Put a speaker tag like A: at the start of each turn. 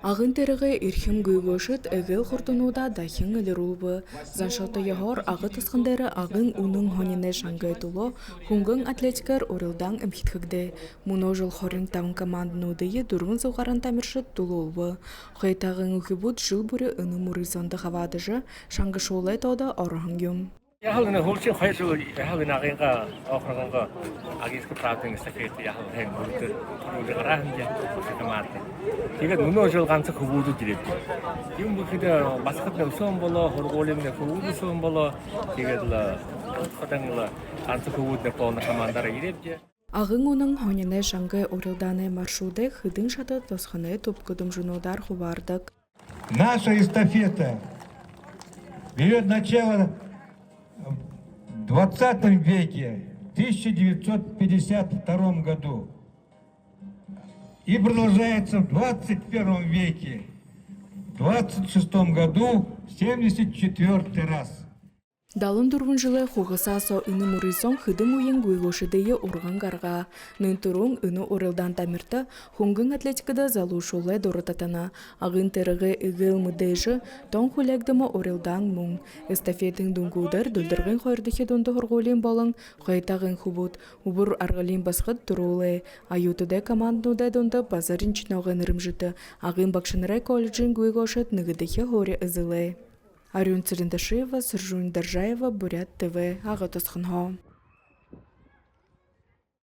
A: Агын тэрэг эрхэм гүйгөөшөд эгэл хурднуудаа дахин илрүүлбэ. Заншалта яхор агы тасган дээр агын үнэн хонины шангай туло хөнгөн атлетикар урилдан эмхитгэгдэ. Мөн жыл 25 команднуудыг 400 гаруй тамирчид тулуулбэ. Хайтагын үхбүүд жил бүрэ өнөм уризонда хаваадажа шангашуулай тода орхон юм.
B: Яг нэг хурцын хоёр жил яг нэг агынга охрогонго агииск правдын стафет яг нэг бүрдэр түрүүлгээр хандя команд. Тэгээд өнөө жил ганц хөвгүүдүүд ирээд. Юм бүхэд басхад өсөн болоо хургуулын хөвгүүдсэн болоо тэгээд л ходан ганц хөвгүүд нэг командаараа ирээд.
A: Агын үнэн хонины шангай урилданы маршруты хэдэн шатад тосханы топкодомжунудар хувардак.
C: Наша эстафета берет начало в 20 веке, 1952 году, и продолжается в 21 веке, в 26 году, 74 раз.
A: Далын 4 жылы хугасасо үні муризон хыдым уен гүйгошыдыйы урған гарга. Нынтурун үні урылдан тамирта хунгын атлетикада залушулай доротатана. Агын терығы игыл мыдайжы тон хулягдымы урылдан мун. Эстафетің дүнгудар дүлдіргін қойырдықе донды хорголин балың қайтағын хубут. Убур арғалин басқыд турулы. Аютыда команднуда донды базарын чиноғын ырымжыты. Агын бақшынырай колледжин гүйгошыд нығыдықе хоре ызылы. Арюн Цирендашева, Сержун Даржаева, Бурят ТВ, Агатосханхо.